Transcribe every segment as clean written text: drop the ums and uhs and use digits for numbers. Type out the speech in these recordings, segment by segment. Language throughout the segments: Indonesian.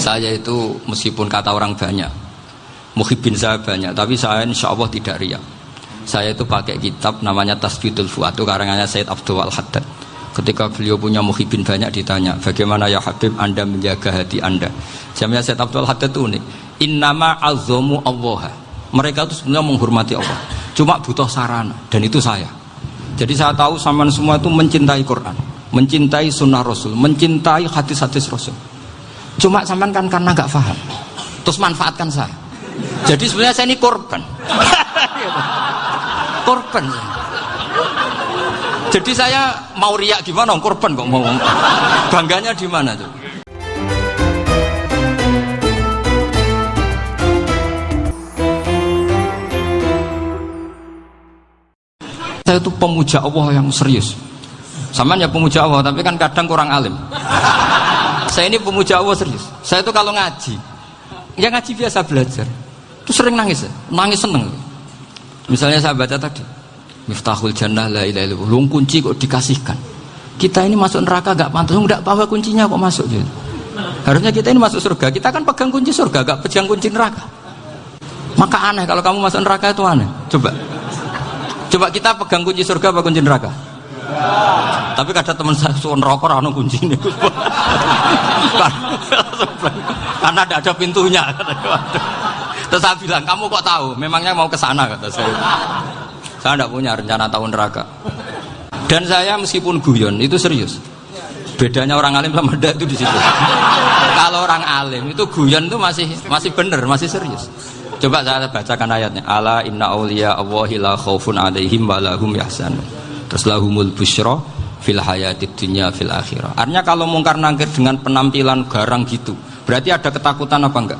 Saya itu meskipun kata orang banyak, muhibbin saya banyak, tapi saya insya Allah tidak riya. Saya itu pakai kitab namanya Tasbidul Fuad, itu karangannya Sayyid Abdul Al-Haddad. Ketika beliau punya muhibbin banyak ditanya, bagaimana ya Habib Anda menjaga hati Anda? Jamnya Sayyid Abdul Al-Haddad itu unik. Innama azzamu Allah. Mereka itu sebenarnya menghormati Allah, cuma butuh sarana, dan itu saya. Jadi saya tahu sampean semua itu mencintai Quran, mencintai sunnah Rasul, mencintai hadis-hadis Rasul. Cuma sampean kan karena nggak paham, terus manfaatkan saya. Jadi sebenarnya saya ini korban. Korban. Jadi saya mau riak gimana? Korban kok mau. Bangganya di mana tuh? Saya itu pemuja Allah yang serius. Sampean ya pemuja Allah, tapi kan kadang kurang alim. Saya ini pemuja Allah serius. Saya itu kalau ngaji, ya ngaji biasa belajar, itu sering nangis, nangis seneng. Misalnya saya baca tadi, Miftahul Jannah la ilaha illallah, lung kunci kok dikasihkan. Kita ini masuk neraka gak pantas, enggak bawa kuncinya kok masuk gitu. Harusnya kita ini masuk surga, kita kan pegang kunci surga, gak pegang kunci neraka. Maka aneh kalau kamu masuk neraka itu aneh. Coba kita pegang kunci surga apa kunci neraka? Tapi kadang teman saya suon rokok rano kunci ini. Karena tidak ada pintunya. Terus saya bilang, kamu kok tahu? Memangnya mau ke sana kata saya. Saya tidak punya rencana tahu neraka. Dan saya meskipun guyon itu serius. Bedanya orang alim sama ndak itu di situ. Kalau orang alim itu guyon itu masih benar, masih serius. Coba saya bacakan ayatnya. Ala inna awliya Allahi la khaufun alaihim wa lahum yahzanun. Terus lahumul busyra fil hayatid dunya fil akhirah. Artinya kalau mungkar nangkir dengan penampilan garang gitu, berarti ada ketakutan apa enggak?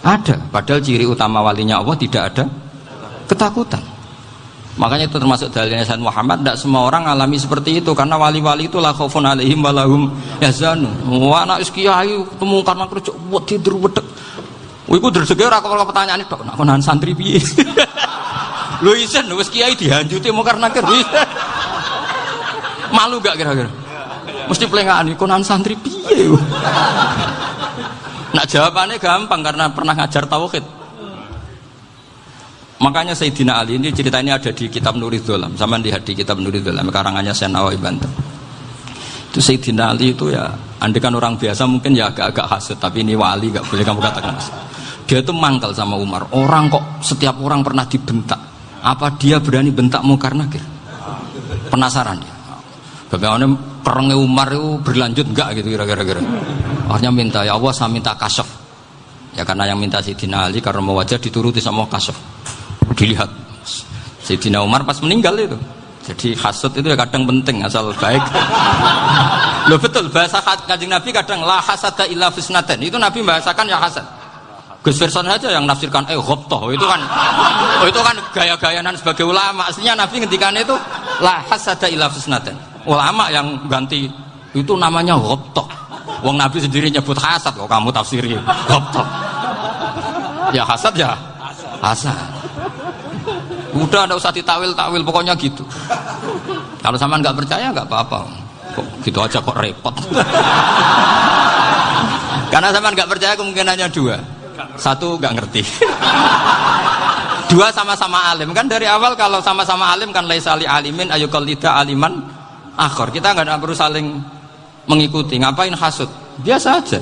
Ada. Padahal ciri utama walinya Allah tidak ada ketakutan. Makanya itu termasuk dalilnya Sayyid Muhammad. Tidak semua orang alami seperti itu, karena wali-wali itu la khaufun alaihim wa lahum yahzanun. Wah anak kiai ketemu karena kerja buat tidur wedek. Iku rezeki ora kok pertanyaan itu nak konan santri piye. Lho isen wis kiai dihanjuti mungkar nakir. Malu gak kira-kira? Mesti pelengahan konan santri piye. Nak jawabannya gampang karena pernah ngajar tauhid. Makanya Sayyidina Ali ini ceritanya ada di kitab Nurul Dholam. Sama lihat di kitab Nurul Dholam karangannya Syekh Nawawi Banten. Itu Sayyidina Ali itu ya, andekan orang biasa mungkin ya agak-agak hasud, tapi ini wali gak boleh kamu katakan hasud. Dia itu mangkal sama Umar. Orang kok setiap orang pernah dibentak, apa dia berani bentak mungkar nakir? Penasaran dia. Bagaimana perangnya Umar itu berlanjut enggak gitu kira-kira. Akhirnya minta, ya Allah saya minta kasyaf. Ya karena yang minta Sayyidina Ali karena mau wajah dituruti sama kasyaf. Dilihat Sayyidina Umar pas meninggal itu. Jadi hasud itu ya kadang penting asal baik. Loh betul, bahasa Kanjeng Nabi kadang la hasada illa fisnaten. Itu Nabi bahasakan ya hasad. Gus Verson saja yang nafsirkan ghobtoh itu kan gaya-gayanan sebagai ulama. Aslinya Nabi ngendikannya itu la hasada illa fisnaten. Ulama yang ganti itu namanya ghobtoh. Wong Nabi sendiri nyebut hasad, kok kamu tafsiri ghobtoh. Ya hasad ya hasad. Udah enggak usah ditawil-tawil, pokoknya gitu. Kalau sama nggak percaya nggak apa-apa. Kok gitu aja kok repot. Karena sama nggak percaya kemungkinannya dua. Satu nggak ngerti. Dua sama-sama alim. Kan dari awal kalau sama-sama alim kan laisa li alimin ayuqallida aliman akhir. Kita nggak perlu saling mengikuti. Ngapain hasud? Biasa aja.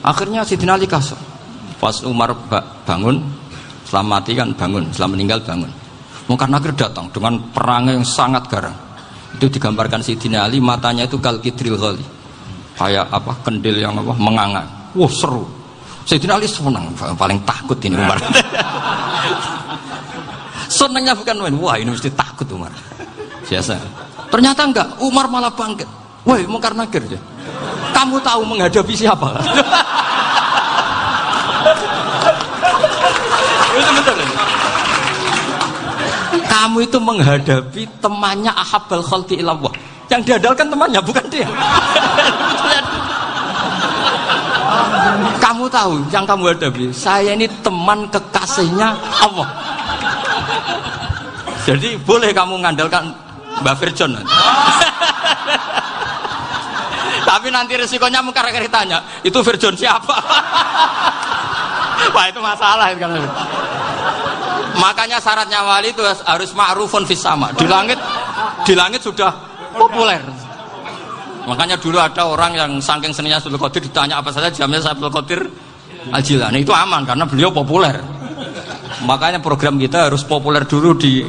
Akhirnya Sayyidina Ali kasar. Pas Umar bangun, setelah mati kan bangun, setelah meninggal bangun. Mungkar nakir datang dengan perang yang sangat garang. Itu digambarkan Sayyidina Ali, matanya itu kalkidril ghali, kayak apa kendil yang apa menganga. Wah seru. Sayyidina Ali senang, paling takut ini Umar. Senangnya bukan main, wah ini mesti takut Umar. Biasa. Ternyata enggak, Umar malah bangkit. Woi mungkar nakir ya. Kamu tahu menghadapi siapa? Itu betul. Kamu itu menghadapi temannya ahabbal khalqi ilallah. Yang diandalkan temannya bukan dia. Kamu tahu yang kamu hadapi, saya ini teman kekasihnya Allah. Jadi boleh kamu mengandalkan Mbak Virjon. Tapi nanti resikonya mungkar tanya, itu virgin siapa? Wah itu masalah kan. Makanya syaratnya wali itu harus ma'rufun fis sama. Di langit sudah populer. Makanya dulu ada orang yang saking seninya Abdul Qadir ditanya apa saja jamnya Abdul Qadir Al-Jilani, itu aman karena beliau populer. Makanya program kita harus populer dulu di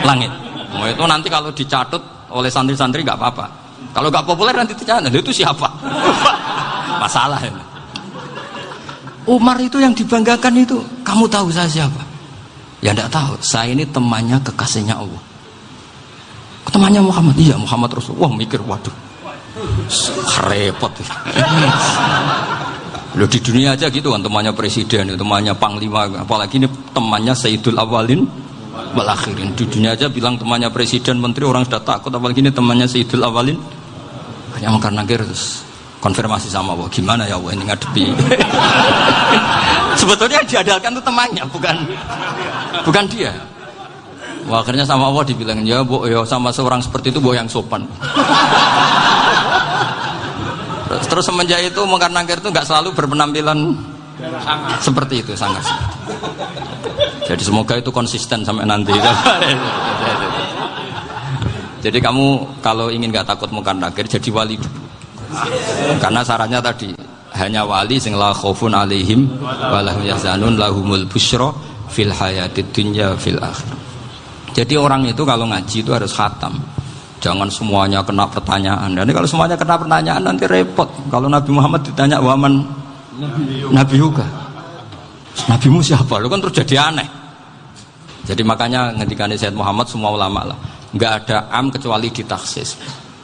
langit. Oh, itu nanti kalau dicatut oleh santri-santri nggak apa-apa. Kalau nggak populer nanti dicatat, itu siapa? Masalah ini. Umar itu yang dibanggakan itu, kamu tahu saya siapa? Ya tidak tahu. Saya ini temannya kekasihnya Allah. Temannya Muhammad, iya Muhammad Rasulullah. Wah mikir, waduh, repot. Loh di dunia aja gitu kan, temannya presiden, temannya panglima, apalagi ini temannya Sayyidul Awalin wal Akhirin. Di dunia aja bilang temannya presiden, menteri, orang sudah takut, apalagi ini temannya Sayyidul Awalin. Hanya karena terus konfirmasi sama Allah, gimana ya Allah ini ngadepi. Sebetulnya yang diandalkan itu temannya, bukan dia. Wah, akhirnya sama Allah dibilang, ya bu, ya sama seorang seperti itu bu yang sopan. Terus semenjak itu Mungkar Nakir itu nggak selalu berpenampilan seperti itu sangat. Jadi semoga itu konsisten sampai nanti. Jadi kamu kalau ingin nggak takut Mungkar Nakir jadi wali dulu. Karena syaratnya tadi hanya wali sing la khaufun alaihim walahum yahzanun lahumul busyra fil hayatid dunya fil akhir. Jadi orang itu kalau ngaji itu harus khatam. Jangan semuanya kena pertanyaan. Dan kalau semuanya kena pertanyaan nanti repot. Kalau Nabi Muhammad ditanya waman Nabi juga. Nabimu siapa? Lu kan terus jadi aneh. Jadi makanya ngendikane Sayyid Muhammad semua ulama lah, nggak ada am kecuali ditaksis.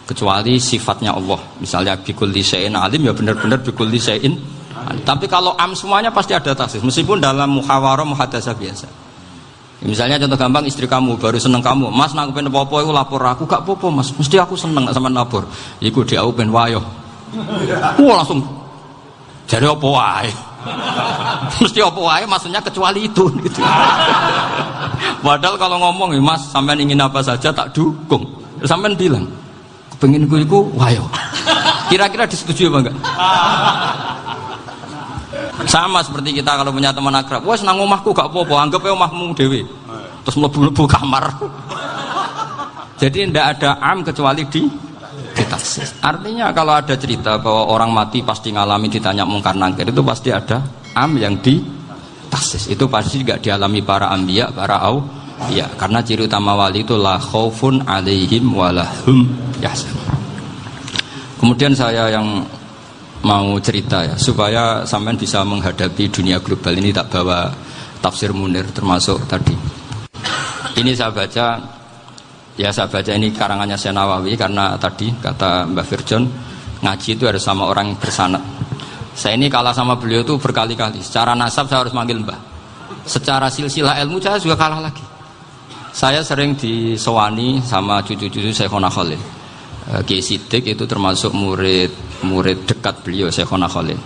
Kecuali sifatnya Allah. Misalnya bikulli syai'in alim ya benar-benar bikulli syai'in. Tapi kalau am semuanya pasti ada taksis. Meskipun dalam muhawarah muhadasah biasa. Misalnya contoh gampang, istri kamu baru seneng kamu, mas nak pengen apa-apa itu lapor aku, gak apa-apa mas, mesti aku seneng sama lapor. Iku dia aku pengen wayo. Wah langsung jadi apa wae. Mesti apa wae maksudnya kecuali itu gitu. Padahal kalau ngomong mas sampean ingin apa saja tak dukung. Sampean bilang pengen iku wayo. Kira-kira disetujui apa enggak? Sama seperti kita kalau punya teman akrab, wes nang omahku gak apa-apa, anggap ya omahmu dewe. Terus mlebu-mlebu kamar. Jadi tidak ada am kecuali ditaksis. Artinya kalau ada cerita bahwa orang mati pasti ngalami ditanya Mungkar Nakir, itu pasti ada am yang ditaksis. Itu pasti gak dialami para anbiya, para auliya. Karena ciri utama wali itu la khaufun alaihim walahum yahzanun. Kemudian saya yang mau cerita ya supaya sampean bisa menghadapi dunia global ini, tak bawa tafsir Munir termasuk tadi. Ini saya baca ini karangannya Syekh Nawawi karena tadi kata Mbah Firjon ngaji itu harus sama orang bersanad. Saya ini kalah sama beliau itu berkali-kali. Secara nasab saya harus manggil Mbah. Secara silsilah ilmu saya juga kalah lagi. Saya sering disewani sama cucu-cucu Syekhona Khalil. Kiai Siddiq itu termasuk murid dekat beliau Syekhona Khalil.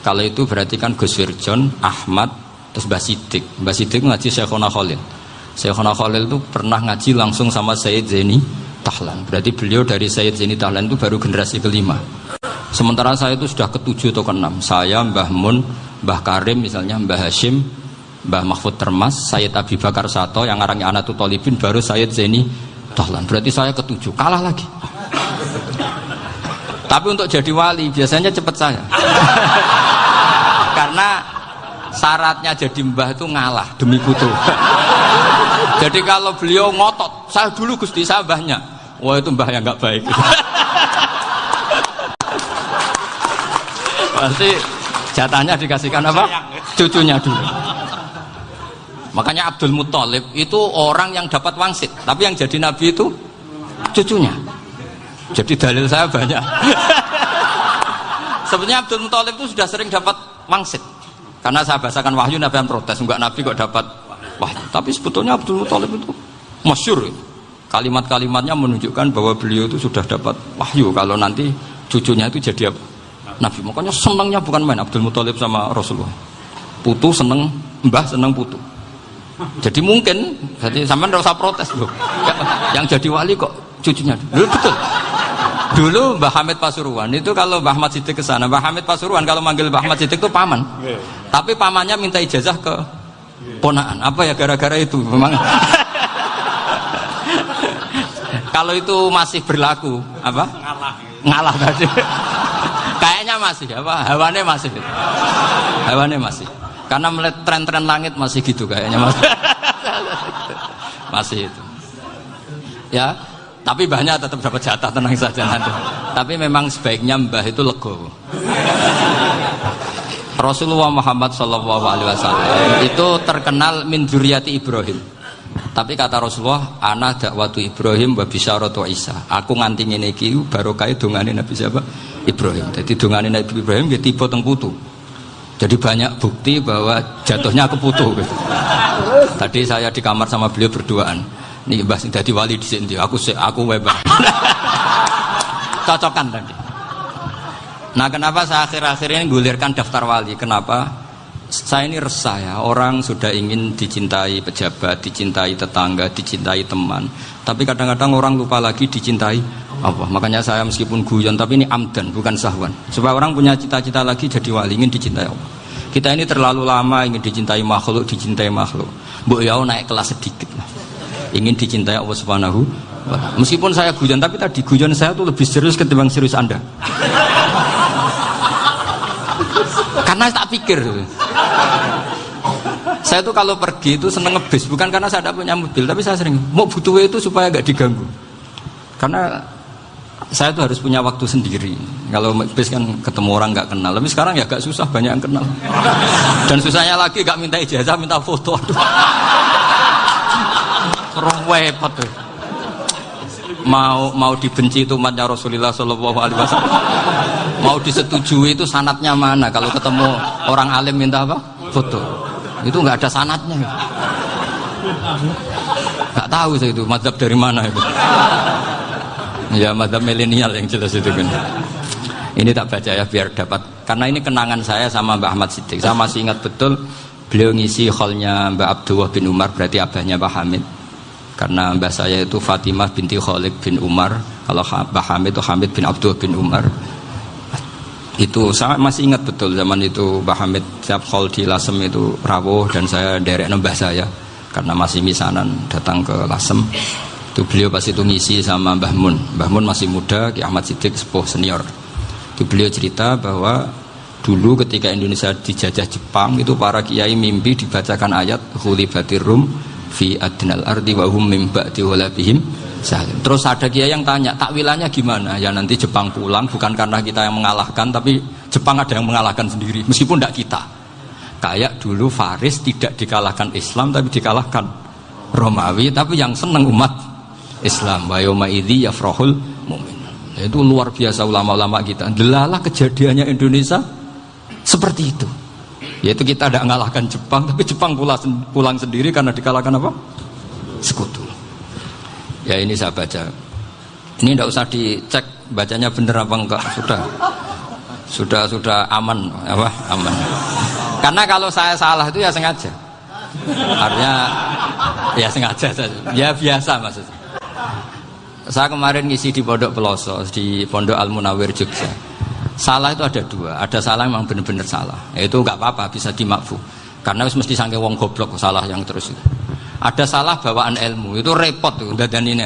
Kalau itu berarti kan Gus Firjon, Ahmad, terus Mbah Siddiq. Mbah Siddiq ngaji Syekhona Khalil. Syekhona Khalil itu pernah ngaji langsung sama Sayyid Zaini Tahlan. Berarti beliau dari Sayyid Zaini Tahlan itu baru generasi kelima. Sementara saya itu sudah ke-7 atau ke-6. Saya, Mbah Mun, Mbah Karim misalnya, Mbah Hashim, Mbah Mahfud Termas, Sayyid Abi Bakar Sato yang arangnya Anatul Talibin, baru Sayyid Zaini Tahlan. Berarti saya ke-7, kalah lagi. Tapi untuk jadi wali biasanya cepat saya. Karena syaratnya jadi mbah itu ngalah demi putu. Jadi kalau beliau ngotot, saya dulu Gusti, saya mbahnya. Wah itu mbah yang nggak baik. Pasti jatahnya dikasihkan apa? Cucunya dulu. Makanya Abdul Muthalib itu orang yang dapat wangsit, tapi yang jadi nabi itu cucunya. Jadi dalil saya banyak. Sebenarnya Abdul Muthalib itu sudah sering dapat wangsit. Karena saya bahasakan wahyu, Nabi yang protes, enggak Nabi kok dapat wahyu. Tapi sebetulnya Abdul Muthalib itu masyhur. Kalimat-kalimatnya menunjukkan bahwa beliau itu sudah dapat wahyu kalau nanti cucunya itu jadi Nabi. Makanya senangnya bukan main Abdul Muthalib sama Rasulullah. Putu seneng, mbah seneng putu. Jadi mungkin, jadi sampean enggak usah protes loh. Yang jadi wali kok cucunya. Loh, betul. Dulu Mbah Hamid Pasuruan itu kalau Mbah Ahmad Siddiq ke sana, Mbah Hamid Pasuruan kalau manggil Mbah Ahmad Siddiq itu paman. Tapi pamannya minta ijazah ke ponaan. Apa ya gara-gara itu memang. Kalau itu masih berlaku, apa? Ngalah tadi. Kayaknya masih, apa? Hawane masih. Hawane masih. Karena melihat tren-tren langit masih gitu kayaknya masih. Masih itu. Ya, tapi mbahnya tetap dapat jatah, tenang saja nanti. Tapi memang sebaiknya mbah itu legowo. Rasulullah Muhammad SAW itu terkenal min dzurriyyati Ibrahim. Tapi kata Rasulullah, ana dakwatu Ibrahim wa bisyaratu Isa. Aku nganti ngene iki barokah dongane Nabi siapa? Ibrahim. Jadi dongane Nabi Ibrahim dia tiba teng putu. Jadi banyak bukti bahwa jatuhnya ke putu gitu. Tadi saya di kamar sama beliau berduaan. Nih Mbah sing dadi wali di sini, aku webah. Cocokan tadi. Nah, kenapa saya akhir-akhir ini gulirkan daftar wali? Kenapa? Saya ini resah ya, orang sudah ingin dicintai pejabat, dicintai tetangga, dicintai teman. Tapi kadang-kadang orang lupa lagi dicintai Allah. Makanya saya meskipun guyon, tapi ini amdan, bukan sahwan. Supaya orang punya cita-cita lagi jadi wali, ingin dicintai Allah. Kita ini terlalu lama ingin dicintai makhluk. Mbok ya naik kelas sedikit lah. Ingin dicintai Allah Subhanahu wa Ta'ala. Meskipun saya guyon, tapi tadi guyon saya tuh lebih serius ketimbang serius Anda. Karena tak pikir. Saya tuh kalau pergi itu seneng ngebis, bukan karena saya tidak punya mobil, tapi saya sering mau butuh itu supaya gak diganggu. Karena saya tuh harus punya waktu sendiri. Kalau bis kan ketemu orang nggak kenal, tapi sekarang ya agak susah, banyak yang kenal. Dan susahnya lagi gak minta ijazah, minta foto. Repot tuh. Mau dibenci itu umatnya Rasulullah Shallallahu Alaihi Wasallam, mau disetujui itu sanatnya mana? Kalau ketemu orang alim minta apa? Foto. Itu nggak ada sanatnya. Nggak tahu saya itu mazhab dari mana itu. Ya mazhab milenial yang jelas itu kan. Ini tak baca ya biar dapat. Karena ini kenangan saya sama Mbah Ahmad Siddiq. Saya masih ingat betul beliau ngisi hallnya Mbah Abdullah bin Umar, berarti abahnya Mbah Hamid. Karena mbah saya itu Fatimah binti Khalid bin Umar, kalau Mbah Hamid itu Hamid bin Abdullah bin Umar. Itu saya masih ingat betul zaman itu Mbah Hamid setiap hall di Lasem itu rawuh dan saya derek mbah saya karena masih misanan datang ke Lasem. Itu beliau pas itu ngisi sama Mbah Mun. Mbah Mun masih muda, Ki Ahmad Siddiq sepuh senior. Itu beliau cerita bahwa dulu ketika Indonesia dijajah Jepang itu para kiai mimpi dibacakan ayat Ghulibatir Rum fi adnal ardi wa hum min ba'di ghalabihim salim. Terus ada kiai yang tanya, takwilannya gimana? Ya nanti Jepang pulang bukan karena kita yang mengalahkan, tapi Jepang ada yang mengalahkan sendiri meskipun tidak kita. Kayak dulu Faris tidak dikalahkan Islam tapi dikalahkan Romawi, tapi yang senang umat Islam. Wa yauma idzi yafrahul mu'min. Itu luar biasa ulama-ulama kita. Delalah kejadiannya Indonesia seperti itu. Yaitu kita tidak mengalahkan Jepang, tapi Jepang pulang sendiri karena dikalahkan apa? Sekutu. Ya ini saya baca. Ini tidak usah dicek bacanya benar apa enggak, sudah aman apa? Aman. Karena kalau saya salah itu ya sengaja. Artinya ya sengaja saja. Ya biasa maksudnya. Saya kemarin ngisi di Pondok Peloso, di Pondok Al Munawir Jogja. Salah itu ada dua, ada salah memang benar-benar salah, itu nggak apa-apa, bisa dimakfu karena mesti sangke wong goblok salah yang terus itu. Ada salah bawaan ilmu, itu repot tuh dan ini.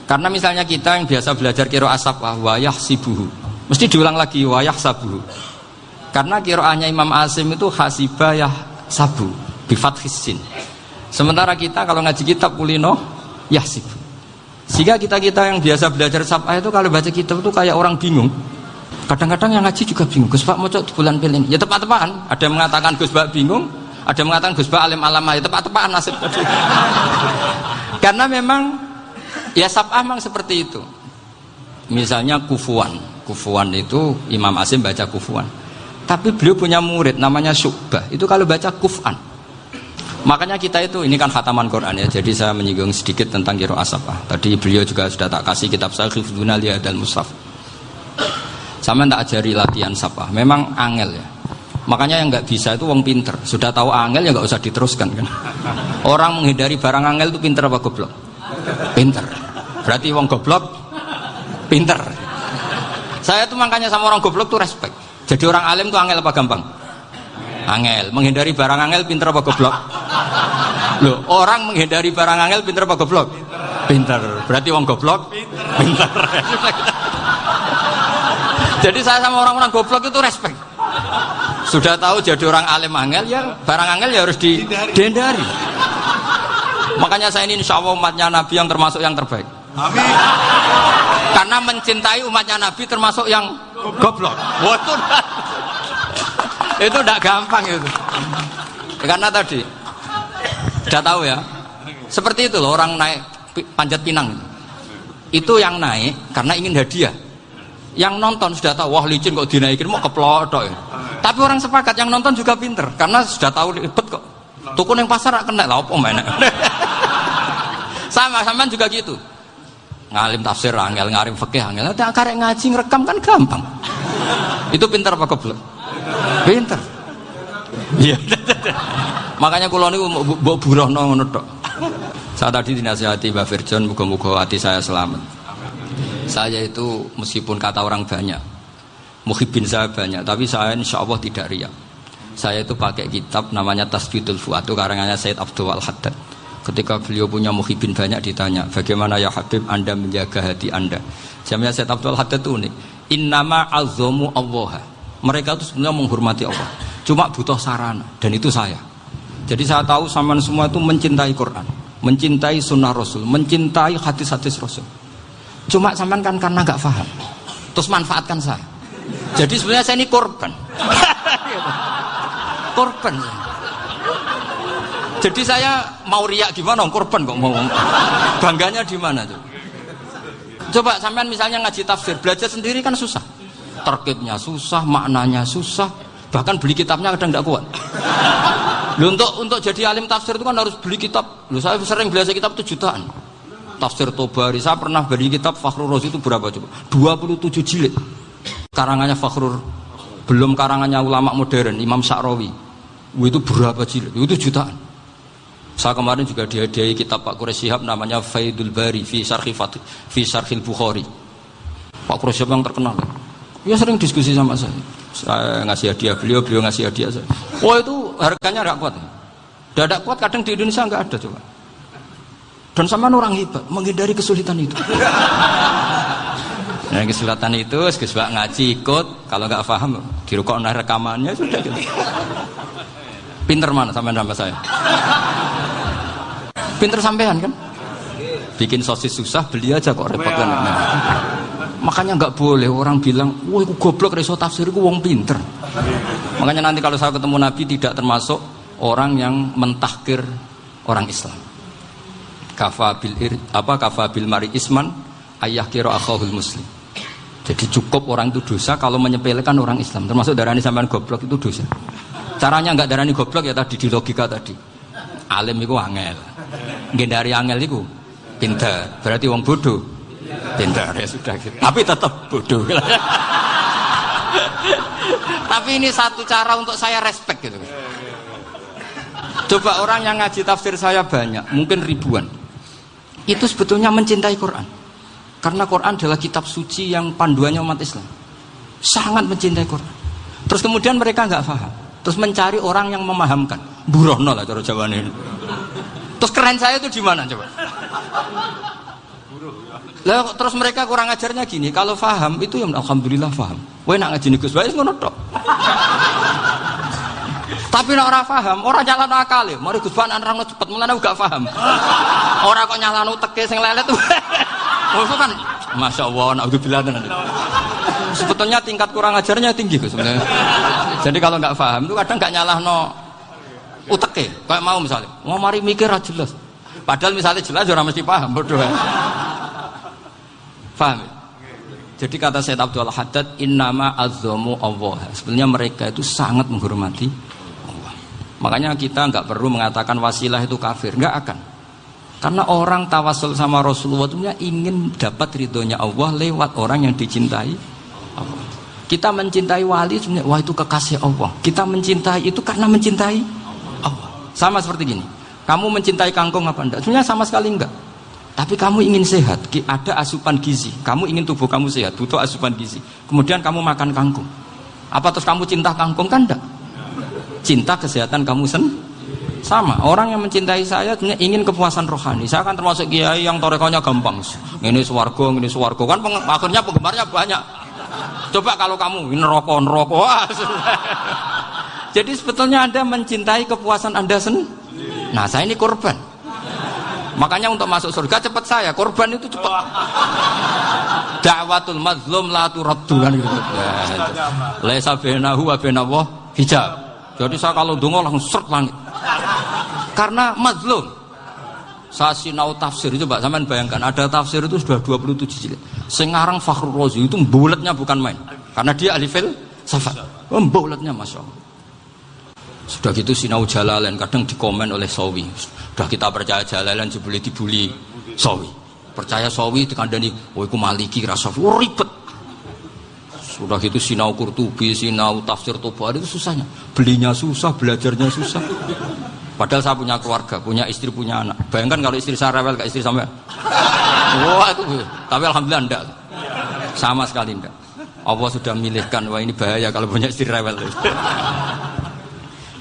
Karena misalnya kita yang biasa belajar qiraah sabah wayah sibuhu, mesti diulang lagi wayah sabuhu. Karena qiraahnya Imam Asim itu hasibah yah sabu bifathis sin. Sementara kita kalau ngaji kitab kulino yah sibu. Sehingga kita yang biasa belajar sabah itu kalau baca kitab itu kayak orang bingung. Kadang-kadang yang ngaji juga bingung. Gus Pak mocok di bulan pilih. Ya tepat-tepatan. Ada yang mengatakan Gus Pak bingung, ada yang mengatakan Gus Pak alim alamah. Ya tepat-tepatan nasib tadi. Karena memang ya sab'ah memang seperti itu. Misalnya kufuan. Kufuan itu Imam Asim baca kufuan. Tapi beliau punya murid namanya Syu'bah. Itu kalau baca kuf'an. Makanya kita itu, ini kan khataman Quran ya. Jadi saya menyinggung sedikit tentang qiraah sab'ah. Tadi beliau juga sudah tak kasih kitab saya Hifdzuna Liyadal Mushaf. Sama tak ajari latihan sab'ah. Memang angel ya. Makanya yang nggak bisa itu wong pinter. Sudah tahu angel ya nggak usah diteruskan kan. Orang menghindari barang angel itu pinter apa goblok? Pinter. Berarti wong goblok pinter. Saya tuh makanya sama orang goblok tuh respect. Jadi orang alim tuh angel apa gampang? Angel. Menghindari barang angel pinter apa goblok? Loh, orang menghindari barang angel pinter apa goblok? Pinter. Berarti orang goblok pinter. Jadi saya sama orang-orang goblok itu respect. Sudah tahu jadi orang alim angel, ya barang angel ya harus dihindari. Makanya saya ini insya Allah umatnya Nabi yang termasuk yang terbaik. Amin. Karena mencintai umatnya Nabi termasuk yang goblok. Itu tidak gampang itu. Karena tadi sudah tahu ya. Seperti itu loh orang naik panjat pinang. Itu yang naik karena ingin hadiah. Yang nonton sudah tahu, wah licin kok dinaikin mau keplodok ya. Tapi orang sepakat yang nonton juga pinter karena sudah tahu ribet kok. Tuku yang pasar kena lah apa mana. Sama juga gitu. Ngalim tafsir angel, ngalim fikih angel. Tapi karek ngaji ngerekam kan gampang. Itu pinter apa goblok? Pinter. Iya. Makanya kula niku mbok burohno ngono tok. Saya tadi dinasihati Mbak Firjon, muga-muga hati saya selamat. Saya itu meskipun kata orang banyak, muhibbin saya banyak, tapi saya insya Allah tidak riya. Saya itu pakai kitab namanya Tasbidul Fuad, itu karangannya Sayyid Abdul Al-Haddad. Ketika beliau punya muhibbin banyak ditanya, bagaimana ya Habib Anda menjaga hati Anda? Jamnya Sayyid Abdul Al-Haddad itu unik. Innama azzamu Allah. Mereka itu sebenarnya menghormati Allah, cuma butuh sarana, dan itu saya. Jadi saya tahu sampean semua itu mencintai Quran, mencintai sunnah Rasul, mencintai hadis-hadis Rasul. Cuma sampean kan karena nggak paham, terus manfaatkan saya. Jadi sebenarnya saya ini korban. Korban. Jadi saya mau riak gimana? Korban kok mau. Bangganya di mana tuh? Coba sampean misalnya ngaji tafsir, belajar sendiri kan susah. Terkitnya susah, maknanya susah, bahkan beli kitabnya kadang nggak kuat. Loh, untuk jadi alim tafsir itu kan harus beli kitab. Loh, saya sering belajar kitab itu jutaan. Tafsir Tobari, saya pernah beli kitab Fakhrur Razi itu berapa coba? 27 jilid. Karangannya Fakhrur, belum karangannya ulama modern, Imam Sya'rawi. Itu berapa jilid? Itu jutaan. Saya kemarin juga dihadiahi kitab Pak Quraish Shihab namanya Faidul Bari fi Syarhil Bukhari. Pak Quraish Shihab yang terkenal. Dia sering diskusi sama saya. Saya ngasih hadiah beliau ngasih hadiah saya. Wah itu harganya nggak kuat. Tidak kuat kadang di Indonesia nggak ada coba. Dan sama orang hebat menghindari kesulitan itu. Nah, kesulitan itu sebab ngaji ikut, kalau nggak paham dirukok rekamannya sudah gitu. Pinter mana sampean sama saya? Pinter sampean kan? Bikin sosis susah beli aja kok repot kan. Makanya nggak boleh orang bilang, wah aku goblok reso tafsir aku wong pinter. Makanya nanti kalau saya ketemu Nabi tidak termasuk orang yang mentahkir orang Islam. Kafa bil mari isman ayah kira akhahul muslim. Jadi cukup orang itu dosa kalau menyepelekan orang Islam. Termasuk darani sampean goblok itu dosa. Caranya nggak darani goblok ya tadi di logika tadi. Alim itu angel. Ngendari angel itu pinter. Berarti wong bodoh. Pinter ya sudah gitu. Tapi tetap bodoh. Tapi ini satu cara untuk saya respect gitu. Coba orang yang ngaji tafsir saya banyak, mungkin ribuan. Itu sebetulnya mencintai Quran. Karena Quran adalah kitab suci yang panduannya umat Islam. Sangat mencintai Quran. Terus kemudian mereka nggak paham. Terus mencari orang yang memahamkan. Burohno lah cara Jawa ini. Terus keren saya itu di mana coba? Lah terus mereka kurang ajarnya gini, kalau paham itu ya alhamdulillah paham. Kowe nak ngaji Gus Bae ngono tok. Tapi nek ora paham, ora nyalano akale. Mari Gus Bae nerangno cepet, mulane gak paham. Ora kok nyalano teke sing lelet. Oh kan Masya Allah, naudzubillah. Sebetulnya tingkat kurang ajarnya tinggi Gus sebenarnya. Jadi kalau nggak paham itu kadang nggak nyalahno uteke. Kayak mau misalnya, mau mari mikir aja jelas. Padahal misalnya jelas orang mesti paham, bodoh. Paham? Jadi kata Sayyid Abdul Haddad, innama azzamu Allah. Sebenarnya mereka itu sangat menghormati Allah. Makanya kita nggak perlu mengatakan wasilah itu kafir, nggak akan. Karena orang tawasul sama Rasulullah itu ingin dapat ridhonya Allah lewat orang yang dicintai Allah. Kita mencintai wali sebenarnya, wah itu kekasih Allah. Kita mencintai itu karena mencintai Allah. Sama seperti gini. Kamu mencintai kangkung apa enggak? Sebenarnya sama sekali enggak. Tapi kamu ingin sehat, ada asupan gizi. Kamu ingin tubuh kamu sehat, butuh asupan gizi. Kemudian kamu makan kangkung. Apa terus kamu cinta kangkung? Kan enggak. Cinta kesehatan kamu sama. Orang yang mencintai saya ingin kepuasan rohani. Saya kan termasuk kiai yang torekonya gampang. Ini swarga, kan akhirnya penggemarnya banyak. Coba kalau kamu neraka. Jadi sebetulnya Anda mencintai kepuasan Anda sendiri. Nah, saya ini korban. Makanya untuk masuk surga cepat saya, korban itu cepat. Da'watul mazlum la turaddu kan gitu. Laisa bainahu wa bainallah hijab. Jadi saya kalau donga langsung seret langit. Karena mazlum. Saya sinau tafsir itu, Pak, sampean bayangkan ada tafsir itu sudah 27 jilid. Sing ngarang Fakhrul Razi itu buletnya bukan main. Karena dia ahli filsafat. Buletnya masyaallah. Sudah gitu sinau Jalalain kadang dikomen oleh Sawi. Sudah kita percaya Jalalain jebule dibuli Sawi. Percaya Sawi dikandani, "Oh iku Maliki rasa ribet." Sudah gitu sinau Qurtubi, sinau tafsir Tabari itu susahnya. Belinya susah, belajarnya susah. Padahal saya punya keluarga, punya istri, punya anak. Bayangkan kalau istri saya rewel kayak istri sampai. Wah itu. Tapi alhamdulillah enggak. Sama sekali enggak. Allah sudah milihkan, wah ini bahaya kalau punya istri rewel.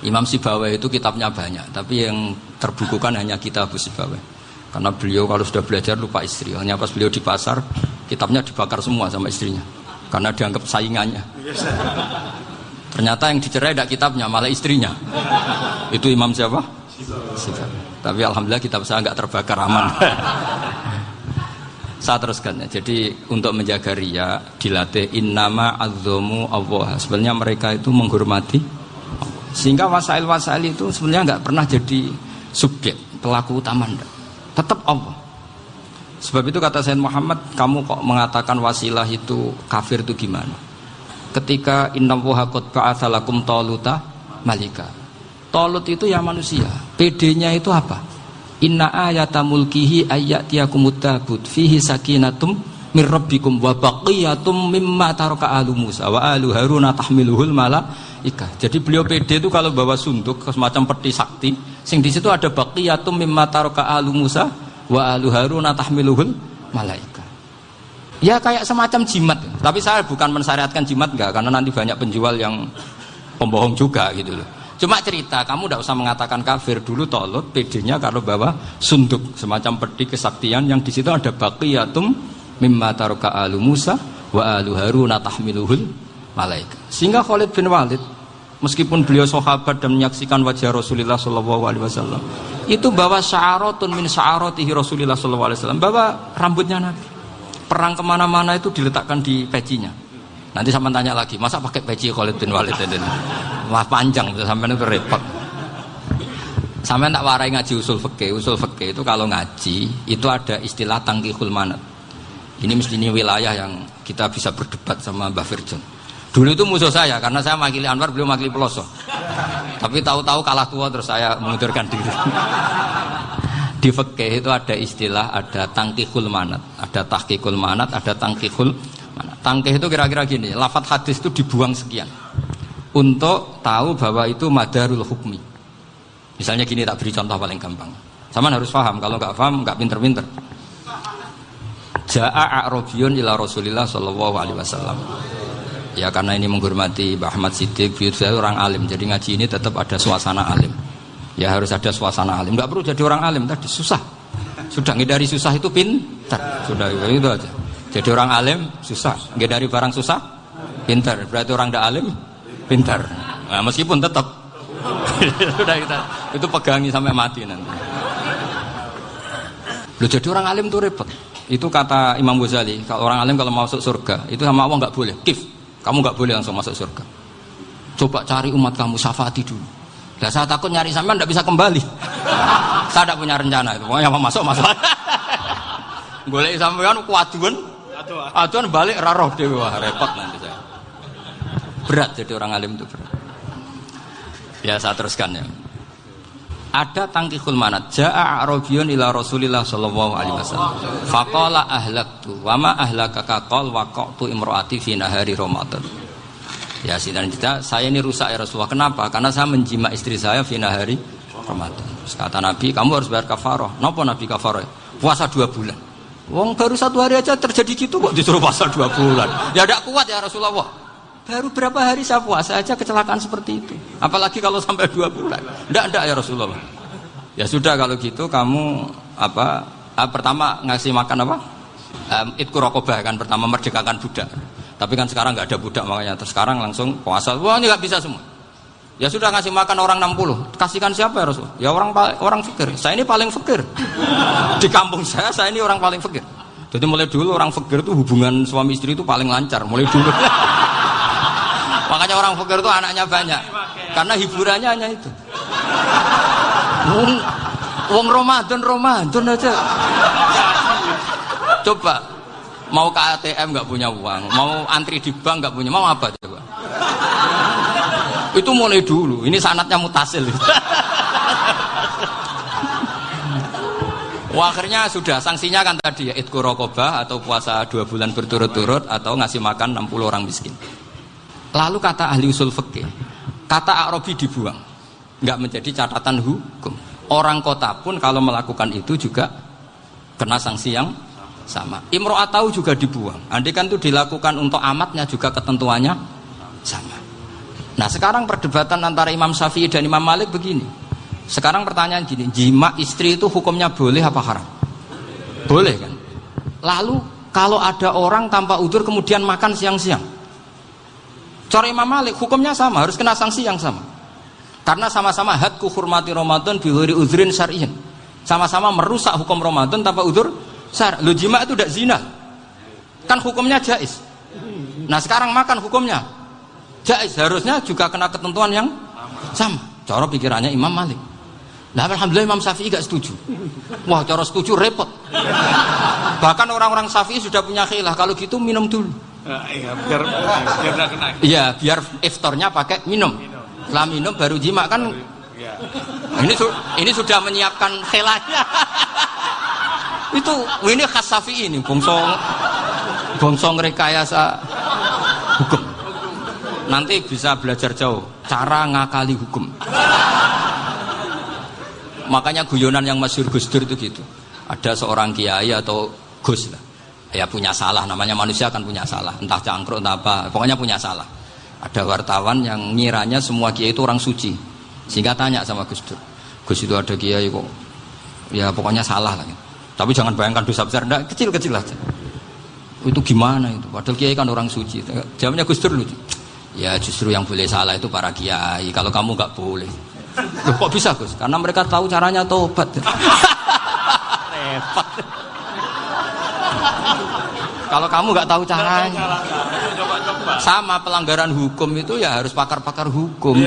Imam Sibawai itu kitabnya banyak, tapi yang terbukukan hanya Kitab Sibawai. Karena beliau kalau sudah belajar lupa istri. Hanya pas beliau di pasar, kitabnya dibakar semua sama istrinya. Karena dianggap saingannya. Ternyata yang dicerai tidak kitabnya, malah istrinya. Itu Imam siapa? Sibawai. Tapi alhamdulillah kitab saya nggak terbakar, aman. Saya teruskan ya. Jadi untuk menjaga riya dilatih innama azzamu Allah. Sebenarnya mereka itu menghormati. Sehingga wasail-wasail itu sebenarnya nggak pernah jadi subjek pelaku utama, enggak. Tetap Allah. Sebab itu kata Sayyid Muhammad, kamu kok mengatakan wasilah itu kafir itu gimana? Ketika innallaha qad ba'atsa lakum taluta malika. Talut itu ya manusia. PD-nya itu apa? Inna ayata mulkihi ayyatiyakumut tabut fihi sakinatum mir rabbikum wa baqiyatum mimma taraka alu Musa wa alu Haruna tahmiluhul malaikah. Jadi beliau PD itu kalau bawa sunduk semacam peti sakti, sing di situ ada baqiyatum mimma taraka alu Musa wa alu Haruna tahmiluhul malaikah. Ya kayak semacam jimat. Tapi saya bukan mensyariatkan jimat enggak, karena nanti banyak penjual yang pembohong juga gitu loh. Cuma cerita, kamu tidak usah mengatakan kafir. Dulu Talut PD-nya kalau bawa sunduk semacam peti kesaktian yang di situ ada baqiyatum mimma taraka alu Musa wa alu Haruna tahmiluhul malaika. Sehingga Khalid bin Walid meskipun beliau sahabat dan menyaksikan wajah Rasulullah SAW, itu bawa sya'aratun min sya'aratihi Rasulullah SAW, bawa rambutnya Nabi. Perang kemana-mana itu diletakkan di pecinya. Nanti sama tanya lagi, masa pakai peci Khalid bin Walid ini? Wah panjang, sampai itu repot. Sampai tak warai ngaji usul fikih. Usul fikih itu kalau ngaji itu ada istilah tangkihul manat. Ini mestinya wilayah yang kita bisa berdebat sama Mbah Firjon. Dulu itu musuh saya karena saya makili Anwar, beliau makili Peloso. Tapi tahu-tahu kalah tua terus saya mengundurkan diri. Di fikih itu ada istilah, ada tangkihul manat, ada tahqiqul manat, ada tangkihul manat. Tangkih itu kira-kira gini, lafadz hadis itu dibuang sekian untuk tahu bahwa itu madarul hukmi. Misalnya gini, tak beri contoh paling gampang. Sama harus paham, kalau nggak paham nggak pinter-pinter. Ja'a a'rabiyun ila Rasulillah sallallahu alaihi wasallam. Ya karena ini menghormati Mbah Ahmad Siddiq, saya orang alim, jadi ngaji ini tetap ada suasana alim. Ya harus ada suasana alim. Nggak perlu jadi orang alim tadi, susah. Sudah ngedari susah itu pintar. Sudah itu aja. Jadi orang alim susah, ngedari barang susah pintar. Berarti orang tidak alim pintar. Nah, meskipun tetap sudah kita itu pegangi sampai mati nanti. Loh, jadi orang alim itu repot. Itu kata Imam Ghazali, kalau orang alim kalau masuk surga itu sama Allah nggak boleh. Kif, kamu nggak boleh langsung masuk surga. Coba cari umat kamu, syafaati dulu. Nah, saya takut nyari sampean nggak bisa kembali. Saya tidak punya rencana itu. Pokoknya mau masuk. Golek sampean kuaduan. Aduan balik raroh dewe, wah repot nanti saya. Berat jadi orang alim itu berat. Ya saya teruskan ya. Ada tangkihul manat. Ja'a a'rabiyun ila Rasulillah sallallahu alaihi wasallam. Faqala ahlaktu wa ma ahlakaka qal waqa'tu imraati fi nahari Ramadan. Ya sidang kita, saya ini rusak ya Rasulullah. Kenapa? Karena saya menjima istri saya fi nahari Ramadan. Terus kata Nabi, kamu harus bayar kafarah. Napa Nabi kafarah? Puasa 2 bulan. Wong baru 1 hari aja terjadi gitu kok disuruh puasa 2 bulan. Ya tidak kuat ya Rasulullah. Baru berapa hari saya puasa aja kecelakaan seperti itu. Apalagi kalau sampai 2 bulan. Tidak ya Rasulullah. Ya sudah kalau gitu kamu pertama ngasih makan apa? Itqu raqabah kan, pertama merdekakan budak. Tapi kan sekarang nggak ada budak makanya. Terus sekarang langsung puasa. Wah ini nggak bisa semua. Ya sudah ngasih makan orang 60. Kasihkan siapa ya Rasul? Ya orang fakir. Saya ini paling fakir. Di kampung saya ini orang paling fakir. Jadi mulai dulu orang fakir itu hubungan suami istri itu paling lancar. Mulai dulu. Makanya orang fakir itu anaknya banyak. Karena hiburannya hanya itu. Wong Ramadan aja. Coba mau ke ATM nggak punya uang, mau antri di bank nggak punya, mau apa coba? Itu mulai dulu. Ini sanatnya mutasil. Wah, akhirnya sudah sanksinya kan tadi ya itqu raqabah atau puasa 2 bulan berturut-turut atau ngasih makan 60 orang miskin. Lalu kata ahli usul fikih, kata A'rabi dibuang, nggak menjadi catatan hukum. Orang kota pun kalau melakukan itu juga kena sanksi yang sama. Imro'atau juga dibuang. Andai kan itu dilakukan untuk amatnya juga ketentuannya sama. Nah sekarang perdebatan antara Imam Syafi'i dan Imam Malik begini. Sekarang pertanyaan gini, jima istri itu hukumnya boleh apa haram? Boleh kan? Lalu kalau ada orang tanpa udzur kemudian makan siang-siang, cara Imam Malik hukumnya sama, harus kena sanksi yang sama. Karena sama-sama hadku hurmati Ramadan bi ghairi udzrin syar'iyyin. Sama-sama merusak hukum Ramadan tanpa udzur syar'. Lo jima itu tidak zina. Kan hukumnya jaiz. Nah sekarang makan hukumnya jaiz, harusnya juga kena ketentuan yang sama. Cara pikirannya Imam Malik. Nah alhamdulillah Imam Syafi'i gak setuju. Wah cara setuju repot. Bahkan orang-orang Syafi'i sudah punya khilaf, kalau gitu minum dulu. Iya, biar gak kena. Iya, biar iftarnya pakai minum. Setelah minum baru jima kan. Ini sudah menyiapkan khilafnya. Ini khas Syafi'i ini, bongsong rekayasa hukum. Nanti bisa belajar jauh cara ngakali hukum. Makanya guyonan yang masyhur Gus Dur itu gitu. Ada seorang kiai atau Gus lah, ya punya salah, namanya manusia kan punya salah, entah cangkruk entah apa, pokoknya punya salah. Ada wartawan yang ngiranya semua kiai itu orang suci, sehingga tanya sama Gus Dur, Gus itu ada kiai kok, ya pokoknya salah lah. Tapi jangan bayangkan dosa besar, enggak, kecil-kecil aja. Itu gimana itu? Padahal kiai kan orang suci. Jawabnya Gus Dur lucu. Ya justru yang boleh salah itu para kiai. Kalau kamu nggak boleh. Loh, kok bisa Gus? Karena mereka tahu caranya tobat. Repot. Kalau kamu nggak tahu caranya, sama pelanggaran hukum itu ya harus pakar-pakar hukum.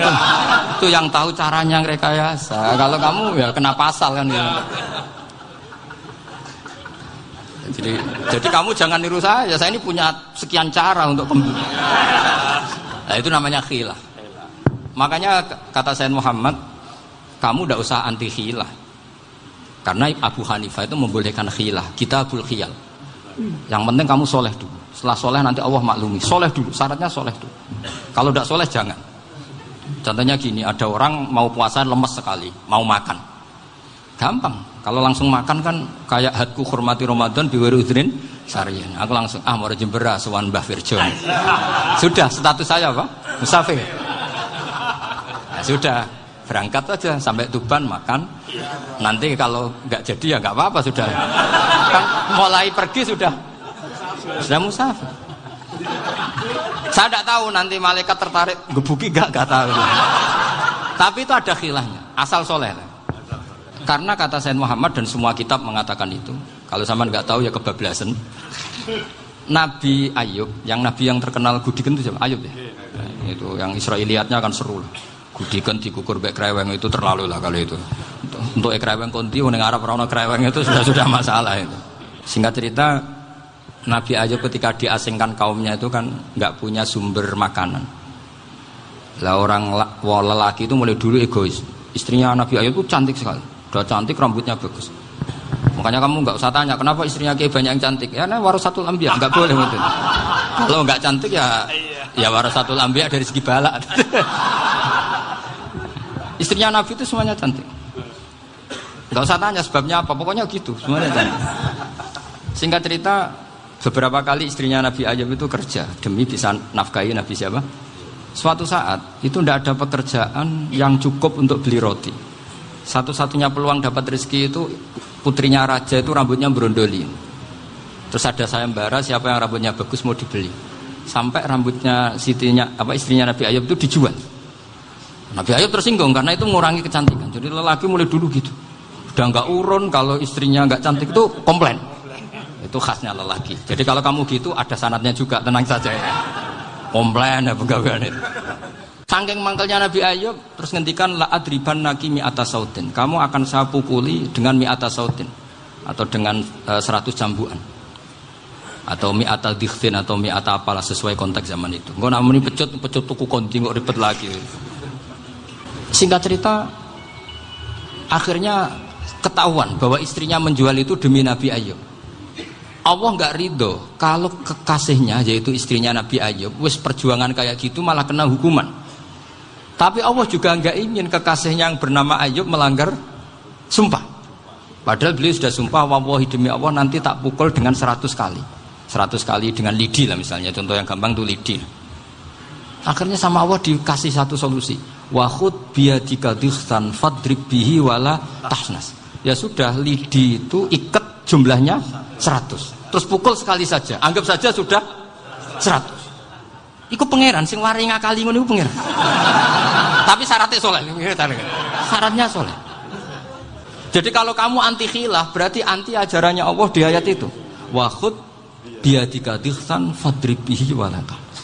Itu yang tahu caranya rekayasa. Kalau kamu ya kena pasal kan. Ya. Jadi kamu jangan niru saya. Saya ini punya sekian cara untuk pembunuh. Nah, itu namanya khilah. Makanya kata Sayyid Muhammad, kamu tidak usah anti khilah. Karena Abu Hanifah itu membolehkan khilah. Kitabul khiyal. Yang penting kamu soleh dulu. Setelah soleh nanti Allah maklumi. Soleh dulu, syaratnya soleh dulu. Kalau tidak soleh jangan. Contohnya gini, ada orang mau puasa lemes sekali, mau makan. Gampang. Kalau langsung makan kan kayak hadku hormati Ramadan biwiri udrin syar'iyyin. Aku langsung mau jembera sowan Mbah Firjon. Sudah status saya apa? Musafir. Nah, sudah berangkat aja sampai Tuban makan. Nanti kalau nggak jadi ya nggak apa-apa sudah. Kan mulai pergi sudah musafir. Saya tidak tahu nanti malaikat tertarik gebuki nggak tahu. Tapi itu ada khilafnya. Asal soleh. Karena kata Sayyid Muhammad dan semua kitab mengatakan itu. Kalau sama nggak tahu ya kebablasan. Nabi Ayub, yang terkenal Gudiken itu siapa? Ayub ya. Nah, itu yang Israiliyatnya kan seru lah. Gudiken dikukur bek kreweng itu terlalu lah kalau itu. Untuk kreweng konti ning Arab ora ono kreweng itu sudah masalah itu. Singkat cerita, Nabi Ayub ketika diasingkan kaumnya itu kan nggak punya sumber makanan. Lah orang lelaki itu mulai dulu egois. Istrinya Nabi Ayub itu cantik sekali. Udah cantik, rambutnya bagus. Makanya kamu nggak usah tanya kenapa istrinya kayak banyak yang cantik. Ya, nah warasatul anbiya nggak boleh gitu. Kalau nggak cantik ya warasatul anbiya dari segi balak. Istrinya Nabi itu semuanya cantik. Gak usah tanya sebabnya apa, pokoknya gitu semuanya tanya. Singkat cerita, beberapa kali istrinya Nabi Ayub itu kerja demi bisa nafkahi Nabi siapa? Suatu saat itu tidak ada pekerjaan yang cukup untuk beli roti. Satu-satunya peluang dapat rezeki itu putrinya raja itu rambutnya berondolin. Terus ada sayembara siapa yang rambutnya bagus mau dibeli. Sampai rambutnya istrinya Nabi Ayub itu dijual. Nabi Ayub tersinggung karena itu mengurangi kecantikan. Jadi lelaki mulai dulu gitu. Udah nggak urun kalau istrinya nggak cantik itu komplain. Itu khasnya lelaki. Jadi kalau kamu gitu ada sanadnya juga, tenang saja ya. Komplain ya pegawaian itu. Saking mangkelnya Nabi Ayub terus ngendikan la adriban naki mi'ata sautin. Kamu akan saya pukuli dengan mi'ata sautin atau dengan 100 cambuan. Atau mi'ata dikhtin atau mi'ata apalah sesuai konteks zaman itu. Engko namuni pecut tuku konti kok ribet lagi. Singkat cerita akhirnya ketahuan bahwa istrinya menjual itu demi Nabi Ayub. Allah nggak ridho kalau kekasihnya yaitu istrinya Nabi Ayub wis perjuangan kayak gitu malah kena hukuman. Tapi Allah juga nggak ingin kekasihnya yang bernama Ayub melanggar sumpah. Padahal beliau sudah sumpah, wallahi demi Allah nanti tak pukul dengan 100 kali. 100 kali dengan lidi lah misalnya, contoh yang gampang tuh lidi. Akhirnya sama Allah dikasih satu solusi. Wa khud biyadika dikhtan fadrib bihi wala tahnas. Ya sudah, lidi itu ikat jumlahnya 100. Terus pukul sekali saja. Anggap saja sudah 100. Iku pangeran sing wari ngakali ngono iku pangeran. Tapi syaratnya soleh. Syaratnya soleh. Jadi kalau kamu anti khilaf berarti anti ajarannya Allah di ayat itu. Wa khud biyadika dikhtan fadrib bihi wala tahnas.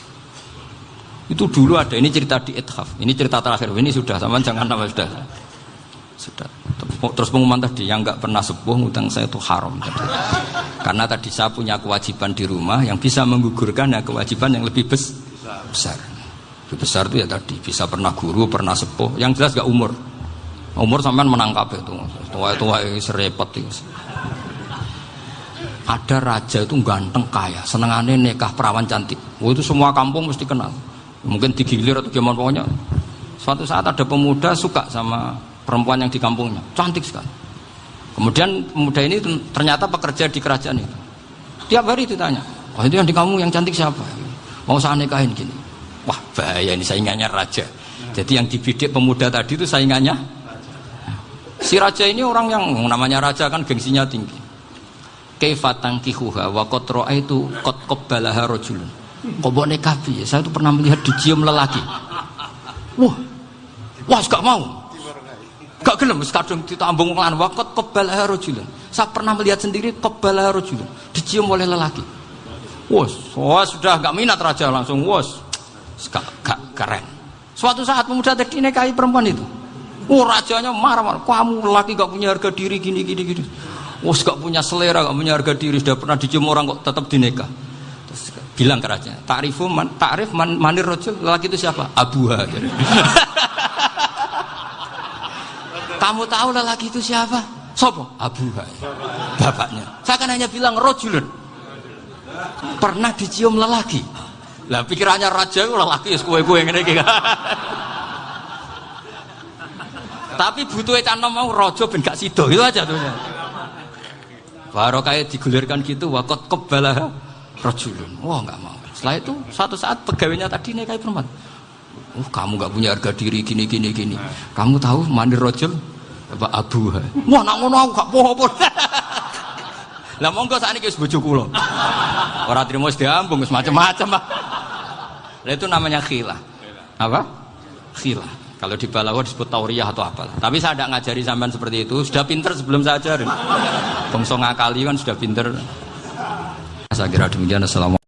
Itu dulu ada, ini cerita di Ithaf, ini cerita terakhir, ini sudah, sama jangan nama sudah. Terus pengumuman tadi, yang nggak pernah sepuh ngutang saya itu haram tadi. Karena tadi saya punya kewajiban di rumah yang bisa menggugurkan ya kewajiban yang lebih besar. Lebih besar itu ya tadi, bisa pernah guru, pernah sepuh, yang jelas gak umur. Umur sampean menangkap itu, tua-tua serepot itu. Ada raja itu ganteng kaya, senengannya nikah perawan cantik. Oh, itu semua kampung mesti kenal. Mungkin digilir atau gimana pokoknya. Suatu saat ada pemuda suka sama perempuan yang di kampungnya, cantik sekali. Kemudian pemuda ini ternyata pekerja di kerajaan itu. Tiap hari ditanya, itu yang di kampung yang cantik siapa? Mau saya nikahin gini. Wah bahaya ini, saingannya raja. Jadi yang dibidik pemuda tadi itu saingannya. Si raja ini orang yang namanya raja kan gengsinya tinggi. Kaifatang kihuha wa qad ra'aitu qad qabbalaha rajulun. Kobok nekabi, saya itu pernah melihat dicium lelaki. Wah, gak mau. Gak gelem, kadang ditambung lan wakot qabbalaha rajulun. Saya pernah melihat sendiri qabbalaha rajulun, dicium oleh lelaki. Wah, sudah gak minat raja langsung. Gak keren. Suatu saat pemuda tadi nikahi perempuan itu. Rajanya marah-marah. Kamu lelaki gak punya harga diri gini. Gak punya selera, gak punya harga diri. Sudah pernah dicium orang kok tetap dinikah. Bilang ke raja, ta'rif manir rajul, lelaki itu siapa? Abuha. Kamu tahu lelaki itu siapa? Sopo? Abuha. Bapaknya. Saya kan hanya bilang rajulun. Pernah dicium lelaki. Lah pikirannya raja itu lelaki kue-kue ngene iki. Tapi butuhe canom mau raja ben gak sida, itu aja tuh. Baru kayak digulirkan gitu, waqat qabbalah rajulun. Wah nggak mau. Setelah itu suatu saat pegawainya tadi nikahi perempuan. Kamu nggak punya harga diri gini. Kamu tahu mandir rajul apa abuha? Wah nak ngono aku gak apa-apa. Lah monggo sakniki wis bojo kula. Ora trimo wis diambung wis macam-macam. Lah itu namanya khilah. Apa? Khilah. Kalau di balaghah disebut tauriyah atau apalah. Tapi saya tidak ngajari sampean seperti itu. Sudah pinter sebelum saya ajarin. Bangsa ngakali kan sudah pinter. Saya kira demikian. Assalamualaikum.